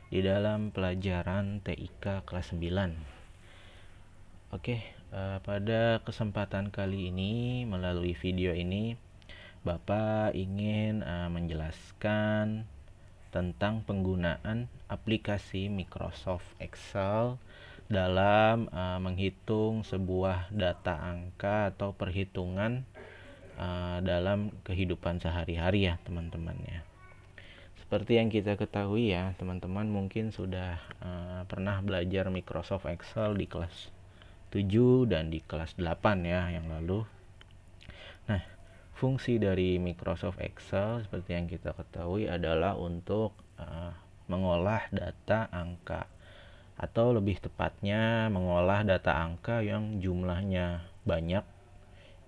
di dalam pelajaran TIK kelas 9. Oke, pada kesempatan kali ini melalui video ini Bapak ingin menjelaskan tentang penggunaan aplikasi Microsoft Excel dalam menghitung sebuah data angka atau perhitungan dalam kehidupan sehari-hari ya teman-teman ya. Seperti yang kita ketahui ya teman-teman, mungkin sudah pernah belajar Microsoft Excel di kelas 7 dan di kelas 8 ya yang lalu. Nah, fungsi dari Microsoft Excel seperti yang kita ketahui adalah untuk mengolah data angka, atau lebih tepatnya mengolah data angka yang jumlahnya banyak,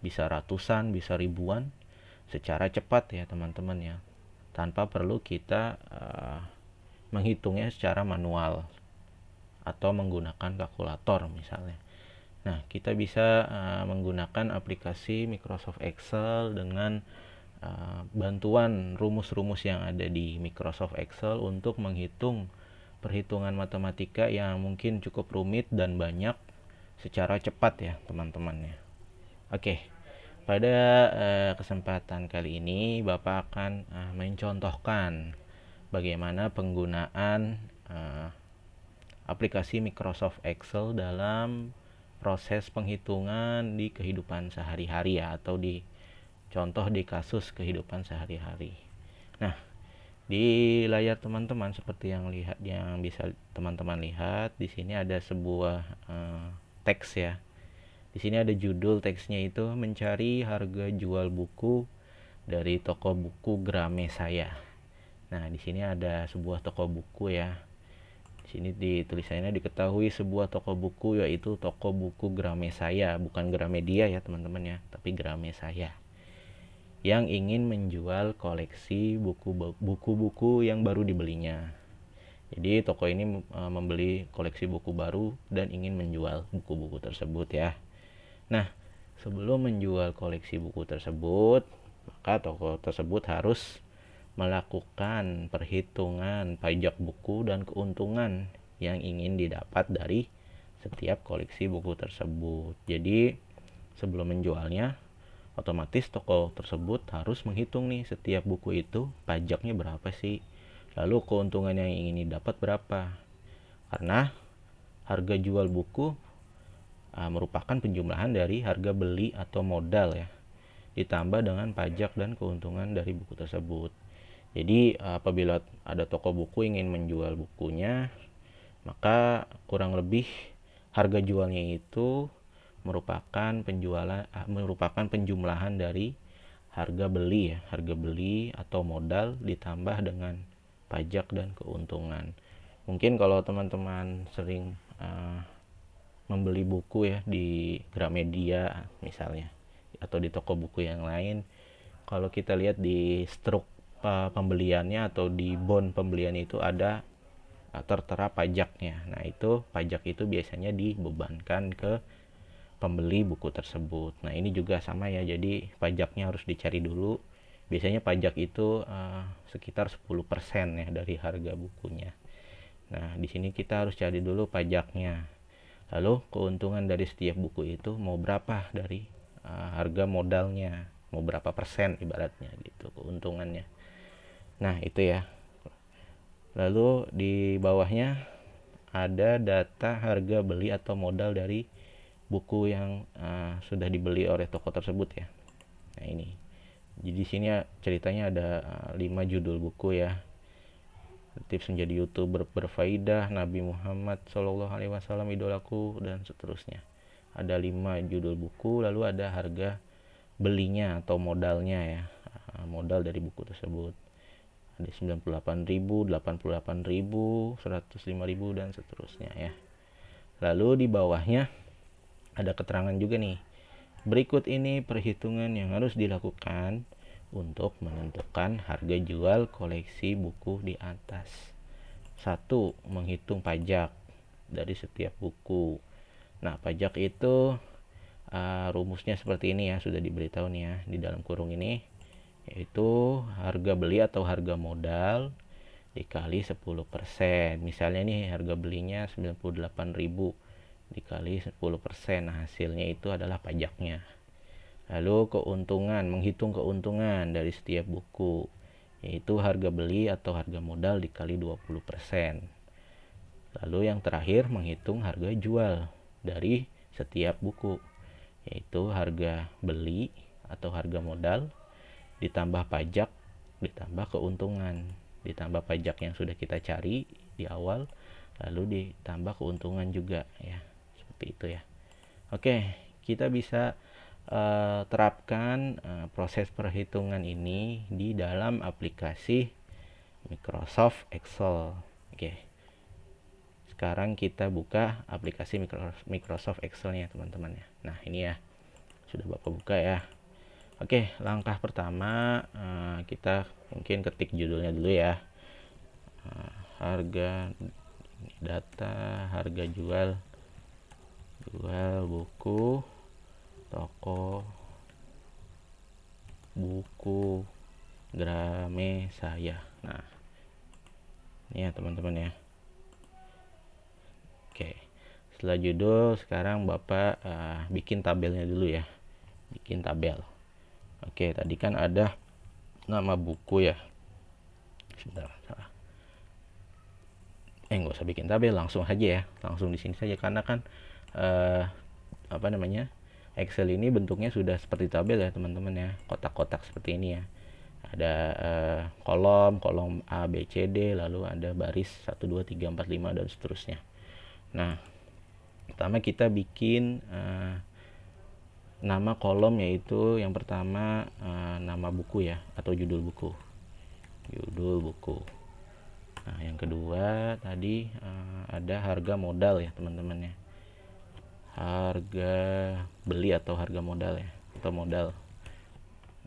bisa ratusan, bisa ribuan, secara cepat ya teman-teman ya, tanpa perlu kita menghitungnya secara manual atau menggunakan kalkulator misalnya. Nah, kita bisa menggunakan aplikasi Microsoft Excel dengan bantuan rumus-rumus yang ada di Microsoft Excel untuk menghitung perhitungan matematika yang mungkin cukup rumit dan banyak secara cepat ya teman-teman ya. Oke, pada kesempatan kali ini Bapak akan mencontohkan bagaimana penggunaan aplikasi Microsoft Excel dalam proses penghitungan di kehidupan sehari-hari ya, atau di contoh di kasus kehidupan sehari-hari. Nah, di layar teman-teman seperti yang bisa teman-teman lihat, di sini ada sebuah teks ya. Di sini ada judul teksnya itu mencari harga jual buku dari toko buku Gramesaya. Nah, di sini ada sebuah toko buku ya. Di sini di tulisannya diketahui sebuah toko buku, yaitu toko buku Gramesaya, bukan Gramedia ya teman-teman ya, tapi Gramesaya, yang ingin menjual koleksi buku-buku yang baru dibelinya. Jadi toko ini membeli koleksi buku baru dan ingin menjual buku-buku tersebut ya. Nah, sebelum menjual koleksi buku tersebut, maka toko tersebut harus melakukan perhitungan pajak buku dan keuntungan yang ingin didapat dari setiap koleksi buku tersebut. Jadi, sebelum menjualnya, otomatis toko tersebut harus menghitung nih setiap buku itu pajaknya berapa sih, lalu keuntungan yang ingin didapat berapa. Karena harga jual buku merupakan penjumlahan dari harga beli atau modal ya, ditambah dengan pajak dan keuntungan dari buku tersebut. Jadi apabila ada toko buku ingin menjual bukunya, maka kurang lebih harga jualnya itu merupakan penjumlahan dari harga beli ya, harga beli atau modal ditambah dengan pajak dan keuntungan. Mungkin kalau teman-teman sering membeli buku ya di Gramedia misalnya, atau di toko buku yang lain, kalau kita lihat di struk pembeliannya atau di bon pembelian itu ada tertera pajaknya. Nah, itu pajak itu biasanya dibebankan ke pembeli buku tersebut. Nah, ini juga sama ya. Jadi pajaknya harus dicari dulu. Biasanya pajak itu sekitar 10% ya dari harga bukunya. Nah, di sini kita harus cari dulu pajaknya. Lalu keuntungan dari setiap buku itu mau berapa dari harga modalnya, mau berapa persen ibaratnya gitu keuntungannya. Nah, itu ya. Lalu di bawahnya ada data harga beli atau modal dari buku yang sudah dibeli oleh toko tersebut ya. Nah, ini. Jadi di sini ceritanya ada 5 judul buku ya. Tips menjadi YouTuber berfaedah, Nabi Muhammad Shallallahu alaihi wasallam idolaku, dan seterusnya. Ada 5 judul buku, lalu ada harga belinya atau modalnya ya. Modal dari buku tersebut. Ada 98.000, 88.000, 105.000 dan seterusnya ya. Lalu di bawahnya ada keterangan juga nih. Berikut ini perhitungan yang harus dilakukan untuk menentukan harga jual koleksi buku di atas. 1. Menghitung pajak dari setiap buku. Nah, pajak itu rumusnya seperti ini ya, sudah diberitahu nih ya di dalam kurung ini, yaitu harga beli atau harga modal dikali 10%. Misalnya nih harga belinya 98.000 dikali 10%. Nah, hasilnya itu adalah pajaknya. Lalu keuntungan, menghitung keuntungan dari setiap buku, yaitu harga beli atau harga modal dikali 20%. Lalu yang terakhir menghitung harga jual dari setiap buku, yaitu harga beli atau harga modal ditambah pajak ditambah keuntungan, ditambah pajak yang sudah kita cari di awal, lalu ditambah keuntungan juga ya, seperti itu ya. Oke, kita bisa terapkan proses perhitungan ini di dalam aplikasi Microsoft Excel. Oke, sekarang kita buka aplikasi Microsoft Excel-nya teman-teman ya. Nah, ini ya, sudah Bapak buka ya. Oke, langkah pertama kita mungkin ketik judulnya dulu ya. Harga data, harga jual buku, toko buku Gramedia. Nah, ini ya teman-teman ya. Oke, setelah judul sekarang Bapak bikin tabelnya dulu ya. Bikin tabel. Oke, tadi kan ada nama buku ya. Sebentar, salah. Nggak usah bikin tabel, langsung aja ya. Langsung di sini saja karena kan Excel ini bentuknya sudah seperti tabel ya teman-teman ya, kotak-kotak seperti ini ya. Ada kolom A, B, C, D, lalu ada baris 1, 2, 3, 4, 5 dan seterusnya. Nah, pertama kita bikin nama kolom, yaitu yang pertama nama buku ya, atau judul buku. Nah, yang kedua tadi ada harga modal ya teman-teman ya, harga beli atau harga modal ya, atau modal.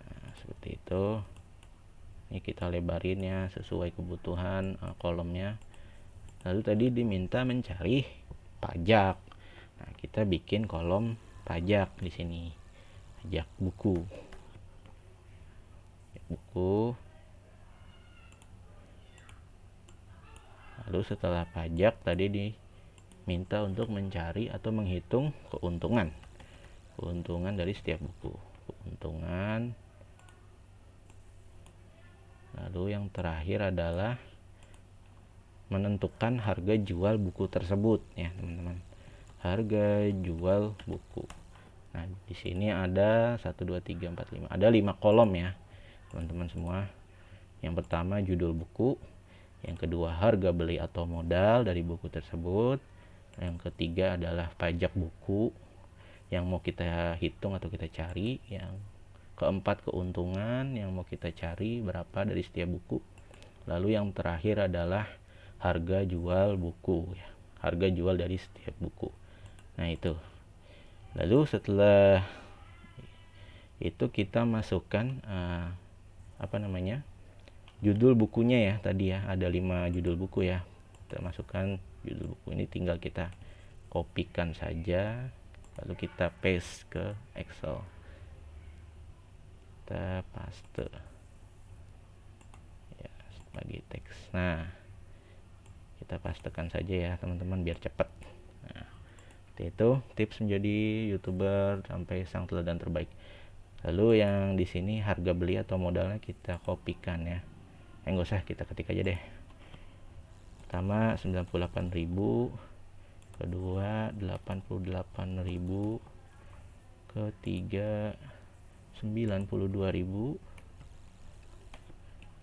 Nah, seperti itu. Ini kita lebarin ya sesuai kebutuhan kolomnya. Lalu tadi diminta mencari pajak. Nah, kita bikin kolom pajak di sini. Pajak buku. Lalu setelah pajak tadi diminta untuk mencari atau menghitung keuntungan dari setiap buku. Keuntungan. Lalu yang terakhir adalah menentukan harga jual buku tersebut ya teman-teman. Harga jual buku. Nah, di sini ada 1, 2, 3, 4, 5. Ada 5 kolom ya teman-teman semua. Yang pertama judul buku, yang kedua harga beli atau modal dari buku tersebut, yang ketiga adalah pajak buku yang mau kita hitung atau kita cari, yang keempat keuntungan yang mau kita cari berapa dari setiap buku, lalu yang terakhir adalah harga jual buku ya, harga jual dari setiap buku. Nah, itu. Lalu setelah itu kita masukkan judul bukunya ya, tadi ya ada 5 judul buku ya. Kita masukkan judul buku ini, tinggal kita kopikan saja lalu kita paste ke Excel. Kita paste ya sebagai teks. Nah, kita pastekan saja ya teman-teman biar cepat. Nah, itu tips menjadi YouTuber sampai sang teladan terbaik. Lalu yang di sini harga beli atau modalnya kita kopikan ya. Nggak usah, kita ketik aja deh. Pertama 98.000, kedua 88.000, ketiga 92.000,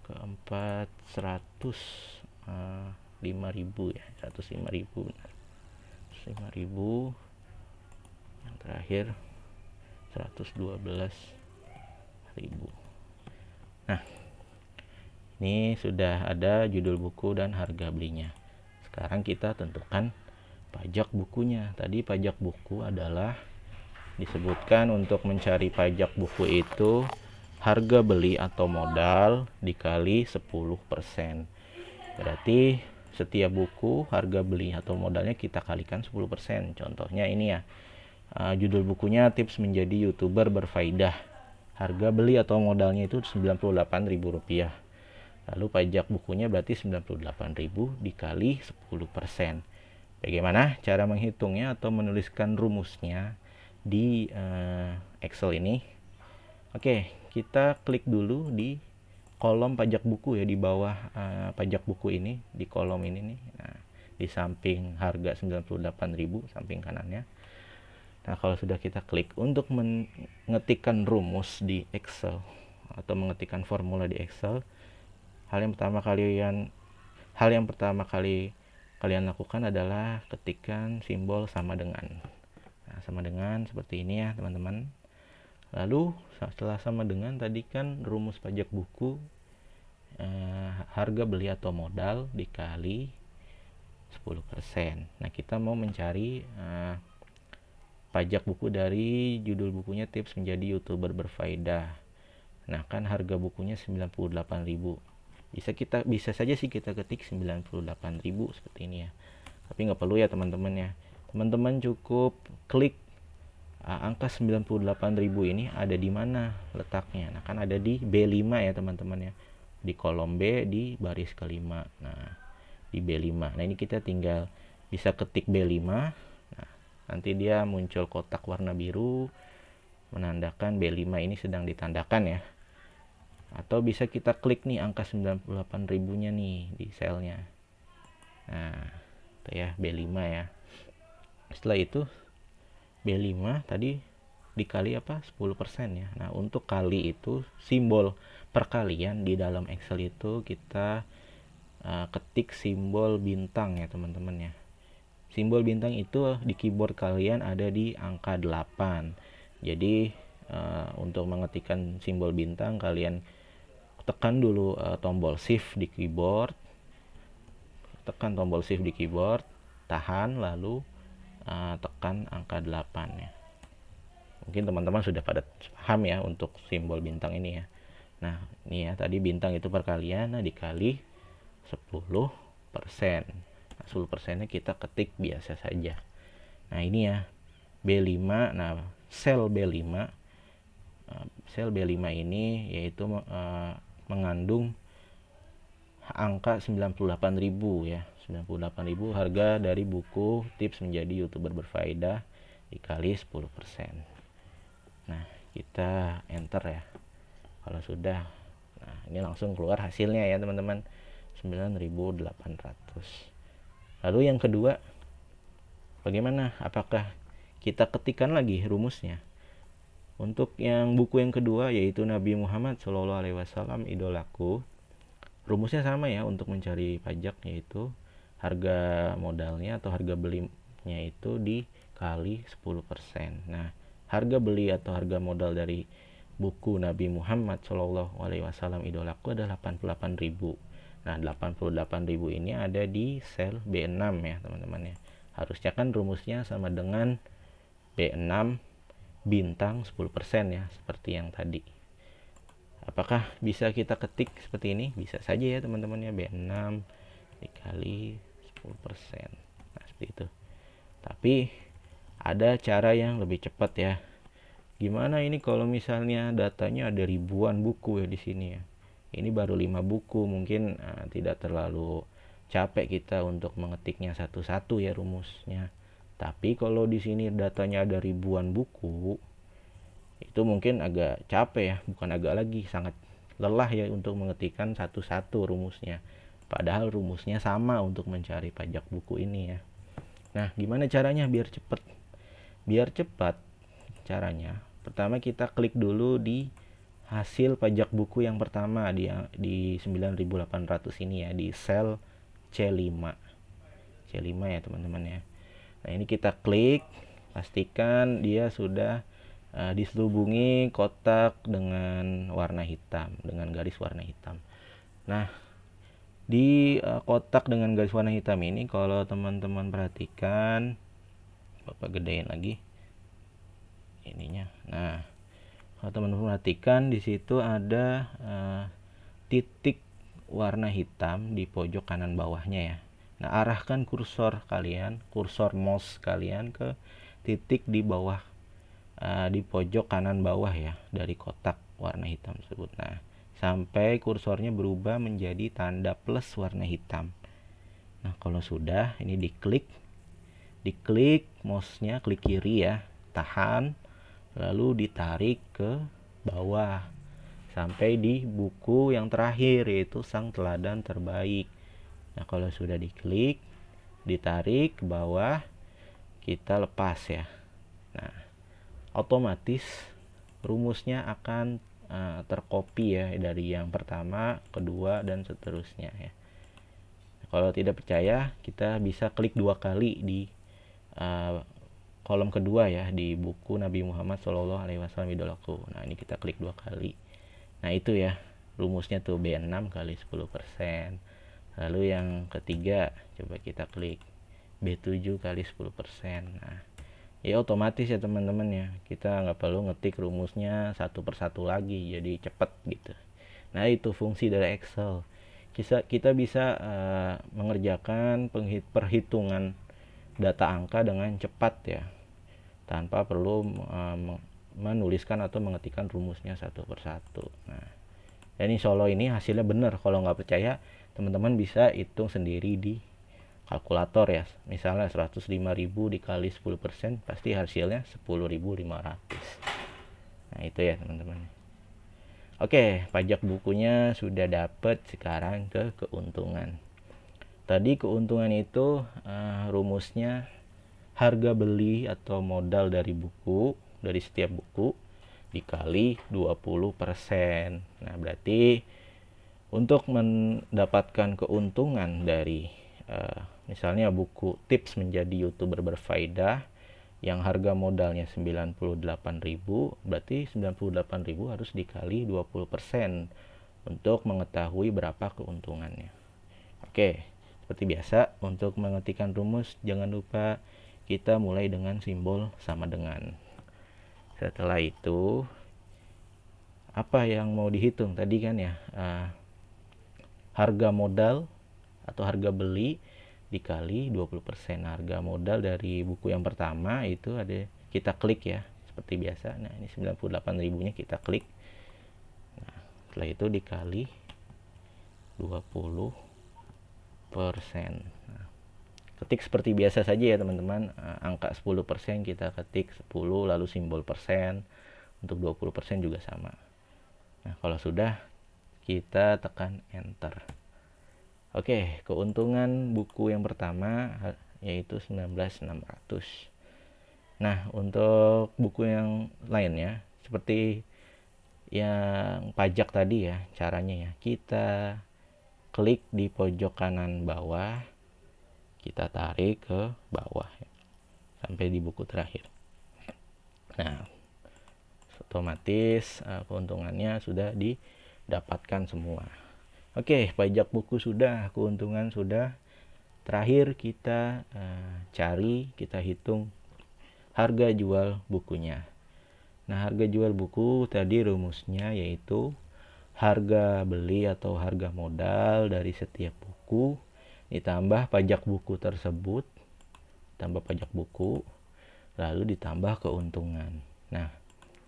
keempat 105.000 ya, 105.000, yang terakhir 112.000. Nah, ini sudah ada judul buku dan harga belinya. Sekarang kita tentukan pajak bukunya. Tadi pajak buku adalah disebutkan untuk mencari pajak buku itu harga beli atau modal dikali 10%. Berarti setiap buku harga beli atau modalnya kita kalikan 10%. Contohnya ini ya, judul bukunya tips menjadi YouTuber berfaedah. Harga beli atau modalnya itu Rp98.000. Lalu pajak bukunya berarti 98.000 dikali 10%. Bagaimana cara menghitungnya atau menuliskan rumusnya di Excel ini? Oke, kita klik dulu di kolom pajak buku ya, di bawah pajak buku ini, di kolom ini nih. Nah, di samping harga 98.000 samping kanannya. Nah, kalau sudah kita klik untuk mengetikkan rumus di Excel atau mengetikkan formula di Excel, hal yang pertama kali kalian lakukan adalah ketikkan simbol sama dengan. Nah, sama dengan seperti ini ya, teman-teman. Lalu setelah sama dengan tadi kan rumus pajak buku, harga beli atau modal dikali 10%. Nah, kita mau mencari pajak buku dari judul bukunya Tips Menjadi YouTuber Berfaedah. Nah, kan harga bukunya 98.000. Bisa saja sih kita ketik 98.000 seperti ini ya. Tapi nggak perlu ya teman-teman ya. Teman-teman cukup klik angka 98.000 ini ada di mana letaknya. Nah, kan ada di B5 ya teman-teman ya. Di kolom B di baris kelima. Nah, di B5. Nah, ini kita tinggal bisa ketik B5. Nah, nanti dia muncul kotak warna biru menandakan B5 ini sedang ditandakan ya. Atau bisa kita klik nih angka 98.000 nya nih di selnya. Nah, itu ya B5 ya. Setelah itu B5 tadi dikali apa? 10% ya. Nah, untuk kali itu simbol perkalian di dalam Excel itu kita ketik simbol bintang ya teman-teman ya. Simbol bintang itu di keyboard kalian ada di angka 8. Jadi untuk mengetikkan simbol bintang kalian tekan dulu tombol shift di keyboard, tahan, lalu tekan angka 8 ya. Mungkin teman-teman sudah pada paham ya untuk simbol bintang ini ya. Nah, ini ya tadi bintang itu perkalian, nah dikali 10%. Nah, 10%-nya kita ketik biasa saja. Nah, ini ya B5. Nah, sel B5 ini yaitu mengandung angka 98.000 ya. 98.000 harga dari buku Tips Menjadi YouTuber Berfaedah dikali 10%. Nah, kita enter ya. Kalau sudah, nah ini langsung keluar hasilnya ya teman-teman, 9.800. Lalu yang kedua, bagaimana? Apakah kita ketikkan lagi rumusnya? Untuk yang buku yang kedua yaitu Nabi Muhammad SAW idolaku, rumusnya sama ya untuk mencari pajak, yaitu harga modalnya atau harga belinya itu dikali 10%. Nah, harga beli atau harga modal dari buku Nabi Muhammad SAW idolaku adalah 88.000. Nah, 88.000 ini ada di sel B6 ya teman-teman ya. Harusnya kan rumusnya sama dengan B6 bintang 10% ya, seperti yang tadi. Apakah bisa kita ketik seperti ini? Bisa saja ya teman-teman ya, B6 dikali 10%. Nah, seperti itu. Tapi ada cara yang lebih cepat ya. Gimana ini kalau misalnya datanya ada ribuan buku ya di sini ya. Ini baru 5 buku, mungkin tidak terlalu capek kita untuk mengetiknya satu-satu ya rumusnya. Tapi kalau di sini datanya ada ribuan buku, itu mungkin agak capek ya, bukan agak lagi, sangat lelah ya untuk mengetikkan satu-satu rumusnya. Padahal rumusnya sama untuk mencari pajak buku ini ya. Nah, gimana caranya biar cepat? Biar cepat caranya, pertama kita klik dulu di hasil pajak buku yang pertama di 9.800 ini ya, di sel C5. C5 ya teman-teman ya. Nah, ini kita klik, pastikan dia sudah diselubungi kotak dengan warna hitam, dengan garis warna hitam. Nah, di kotak dengan garis warna hitam ini kalau teman-teman perhatikan, Bapak gedein lagi ininya. Nah, kalau teman-teman perhatikan di situ ada titik warna hitam di pojok kanan bawahnya ya. Nah, arahkan kursor mouse kalian ke titik di bawah, di pojok kanan bawah ya, dari kotak warna hitam tersebut. Nah, sampai kursornya berubah menjadi tanda plus warna hitam. Nah, kalau sudah, ini diklik mouse-nya, klik kiri ya, tahan, lalu ditarik ke bawah sampai di buku yang terakhir, yaitu Sang Teladan Terbaik. Nah, kalau sudah diklik, ditarik ke bawah, kita lepas ya. Nah, otomatis rumusnya akan tercopy ya, dari yang pertama, kedua, dan seterusnya ya. Kalau tidak percaya, kita bisa klik 2 kali di kolom kedua ya, di buku Nabi Muhammad SAW idolaku. Nah, ini kita klik 2 kali. Nah, itu ya rumusnya tuh, B6 kali 10%. Lalu yang ketiga, coba kita klik B7 kali 10%. Nah, ya otomatis ya teman-teman ya, kita nggak perlu ngetik rumusnya satu persatu lagi, jadi cepet gitu. Nah, itu fungsi dari Excel. Kita bisa mengerjakan perhitungan data angka dengan cepat ya, tanpa perlu menuliskan atau mengetikkan rumusnya satu persatu. Nah, dan insya Allah ini hasilnya benar. Kalau nggak percaya, teman-teman bisa hitung sendiri di kalkulator ya. Misalnya 105.000 dikali 10%, pasti hasilnya 10.500. Nah, itu ya teman-teman. Oke, pajak bukunya sudah dapat. Sekarang ke keuntungan. Tadi keuntungan itu rumusnya harga beli atau modal dari buku, dari setiap buku, dikali 20%. Nah, berarti untuk mendapatkan keuntungan dari misalnya buku tips menjadi YouTuber berfaedah yang harga modalnya 98.000, berarti 98.000 harus dikali 20% untuk mengetahui berapa keuntungannya. Oke, seperti biasa, untuk mengetikkan rumus jangan lupa kita mulai dengan simbol sama dengan. Setelah itu, apa yang mau dihitung tadi kan ya, harga modal atau harga beli dikali 20%. Harga modal dari buku yang pertama itu ada, kita klik ya seperti biasa. Nah, ini 98.000 nya kita klik. Nah, setelah itu dikali 20%. Nah, ketik seperti biasa saja ya teman-teman. Angka 10% kita ketik 10, lalu simbol persen. Untuk 20% juga sama. Nah, kalau sudah, kita tekan enter. Oke, keuntungan buku yang pertama yaitu 19.600. Nah, untuk buku yang lainnya seperti yang pajak tadi ya, caranya ya, kita klik di pojok kanan bawah, kita tarik ke bawah ya, sampai di buku terakhir. Nah, otomatis keuntungannya sudah didapatkan semua. Oke, pajak buku sudah, keuntungan sudah. Terakhir kita cari, kita hitung harga jual bukunya. Nah, harga jual buku tadi rumusnya yaitu harga beli atau harga modal dari setiap buku ditambah pajak buku tersebut, tambah pajak buku, lalu ditambah keuntungan. Nah,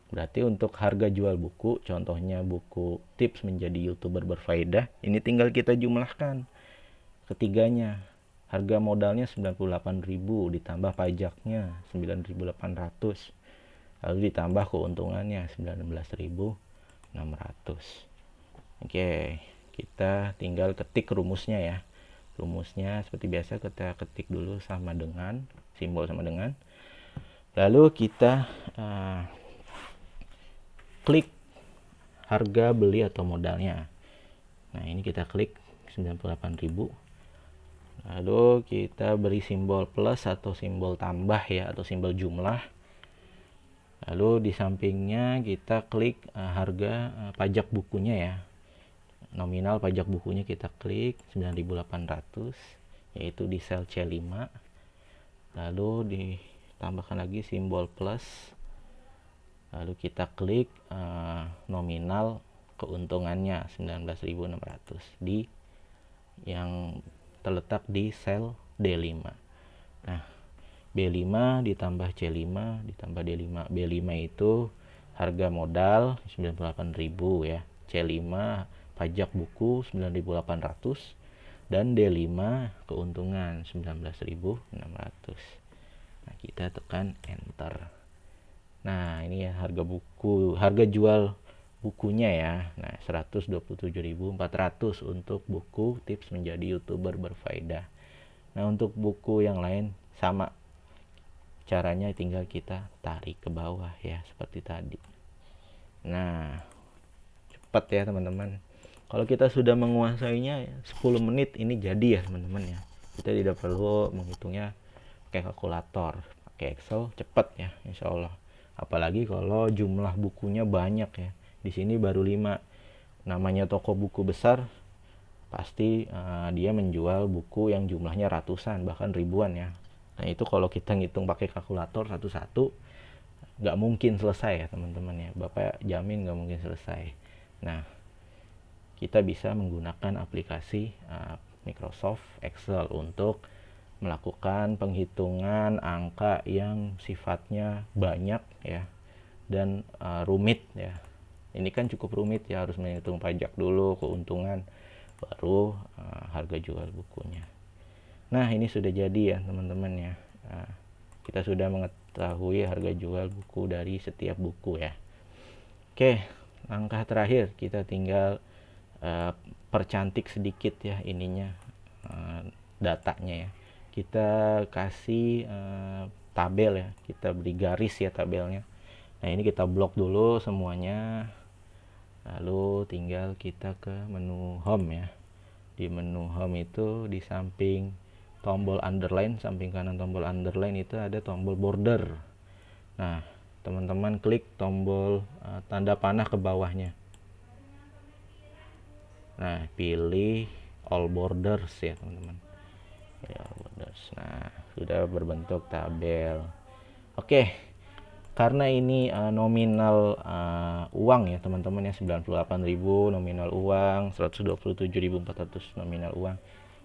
berarti untuk harga jual buku, contohnya buku tips menjadi YouTuber berfaedah, ini tinggal kita jumlahkan ketiganya. Harga modalnya 98.000 ditambah pajaknya 9.800. Lalu ditambah keuntungannya 19.600. Oke, kita tinggal ketik rumusnya ya. Rumusnya seperti biasa kita ketik dulu sama dengan, simbol sama dengan. Lalu kita klik harga beli atau modalnya. Nah, ini kita klik 98.000. Lalu kita beri simbol plus atau simbol tambah ya, atau simbol jumlah. Lalu di sampingnya kita klik harga pajak bukunya ya. Nominal pajak bukunya kita klik 9.800, yaitu di sel C5. Lalu ditambahkan lagi simbol plus. Lalu kita klik nominal keuntungannya 19.600 di yang terletak di sel D5. Nah, B5 ditambah C5 ditambah D5. B5 itu harga modal 98.000 ya. C5 pajak buku 9.800 dan D5 keuntungan 19.600. Nah, kita tekan enter. Nah, ini ya harga jual bukunya ya. Nah, 127.400 untuk buku tips menjadi YouTuber berfaedah. Nah, untuk buku yang lain sama caranya, tinggal kita tarik ke bawah ya seperti tadi. Nah, cepat ya teman-teman. Kalau kita sudah menguasainya 10 menit ini jadi ya teman-teman ya. Kita tidak perlu menghitungnya pakai kalkulator, pakai Excel cepat ya insya Allah. Apalagi kalau jumlah bukunya banyak ya. Di sini baru 5. Namanya toko buku besar pasti dia menjual buku yang jumlahnya ratusan bahkan ribuan ya. Nah, itu kalau kita ngitung pakai kalkulator satu-satu nggak mungkin selesai ya teman-teman ya. Bapak jamin nggak mungkin selesai. Nah, kita bisa menggunakan aplikasi Microsoft Excel untuk melakukan penghitungan angka yang sifatnya banyak ya dan rumit ya. Ini kan cukup rumit ya, harus menghitung pajak dulu, keuntungan, baru harga jual bukunya. Nah, ini sudah jadi ya teman-teman ya. Kita sudah mengetahui harga jual buku dari setiap buku ya. Oke, langkah terakhir kita tinggal percantik sedikit ya ininya, datanya ya. Kita kasih tabel ya, kita beri garis ya tabelnya. Nah, ini kita blok dulu semuanya, lalu tinggal kita ke menu home ya. Di menu home itu di samping tombol underline, samping kanan tombol underline itu ada tombol border. Nah, teman-teman klik tombol tanda panah ke bawahnya. Nah, pilih all borders ya teman-teman ya, all borders. Nah, sudah berbentuk tabel. Oke, karena ini nominal uang ya teman-teman ya, 98.000 nominal uang, 127.400 nominal uang,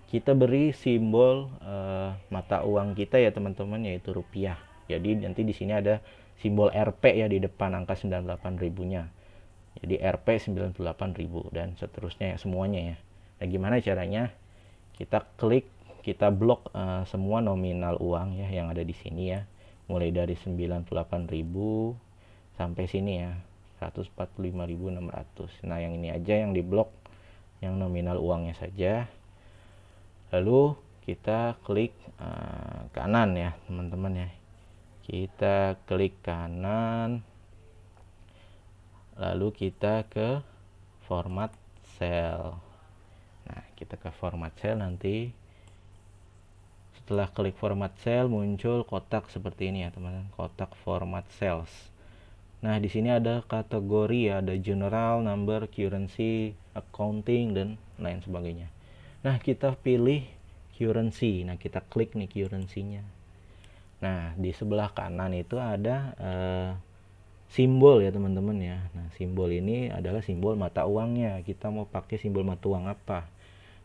kita beri simbol mata uang kita ya teman-teman, yaitu rupiah. Jadi nanti di sini ada simbol Rp ya di depan angka 98.000-nya. Jadi Rp 98.000 dan seterusnya ya, semuanya ya. Nah, gimana caranya? Kita klik, kita blok semua nominal uang ya yang ada di sini ya. Mulai dari 98.000 sampai sini ya, 145.600. Nah, yang ini aja yang diblok, yang nominal uangnya saja. Lalu kita klik kanan ya teman-teman ya. Kita klik kanan, lalu kita ke format cell. Nah, kita ke format cell, nanti setelah klik format cell muncul kotak seperti ini ya teman-teman, kotak format cells. Nah, di sini ada kategori ya, ada general, number, currency, accounting, dan lain sebagainya. Nah, kita pilih currency. Nah, kita klik nih currency-nya. Nah, di sebelah kanan itu ada simbol ya teman-teman ya. Nah, simbol ini adalah simbol mata uangnya. Kita mau pakai simbol mata uang apa?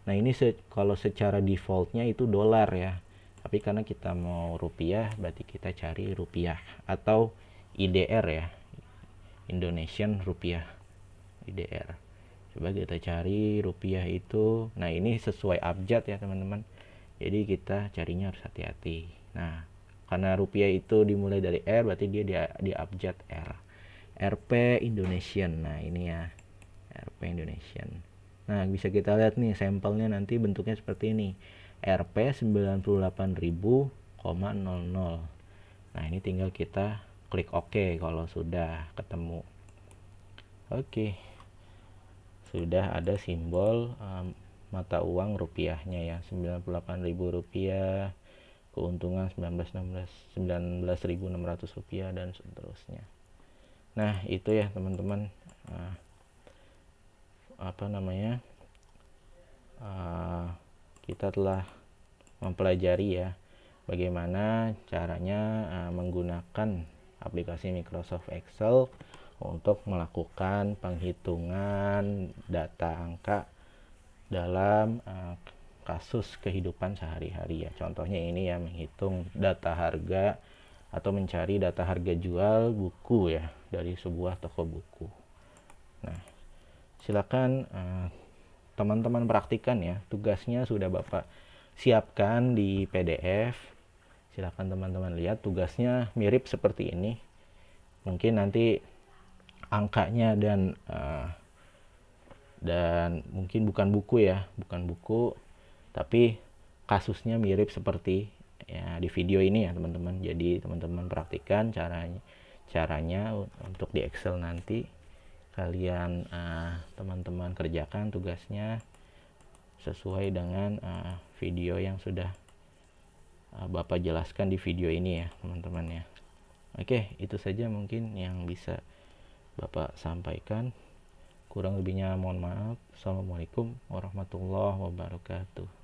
Nah, ini kalau secara defaultnya itu dolar ya. Tapi karena kita mau rupiah, berarti kita cari rupiah atau IDR ya, Indonesian rupiah, IDR. Coba kita cari rupiah itu. Nah, ini sesuai abjad ya teman-teman. Jadi kita carinya harus hati-hati. Nah, karena rupiah itu dimulai dari R, berarti dia di abjad R. Rp Indonesian. Nah, ini ya, Rp Indonesian. Nah, bisa kita lihat nih sampelnya nanti bentuknya seperti ini. Rp 98.000,00. Nah, ini tinggal kita klik OK kalau sudah ketemu. Oke. Sudah ada simbol mata uang rupiahnya ya, 98.000 rupiah, keuntungan 19.600 rupiah dan seterusnya. Nah, itu ya teman-teman, kita telah mempelajari ya bagaimana caranya menggunakan aplikasi Microsoft Excel untuk melakukan penghitungan data angka dalam kasus kehidupan sehari-hari ya. Contohnya ini ya, menghitung data harga atau mencari data harga jual buku ya dari sebuah toko buku. Nah, silakan teman-teman praktikan ya. Tugasnya sudah Bapak siapkan di PDF. Silakan teman-teman lihat, tugasnya mirip seperti ini. Mungkin nanti angkanya dan mungkin bukan buku ya, bukan buku, tapi kasusnya mirip seperti ya di video ini ya teman-teman. Jadi teman-teman praktikan caranya untuk di Excel nanti kalian teman-teman kerjakan tugasnya sesuai dengan video yang sudah Bapak jelaskan di video ini ya teman-teman ya. Oke, itu saja mungkin yang bisa Bapak sampaikan. Kurang lebihnya mohon maaf. Assalamualaikum warahmatullahi wabarakatuh.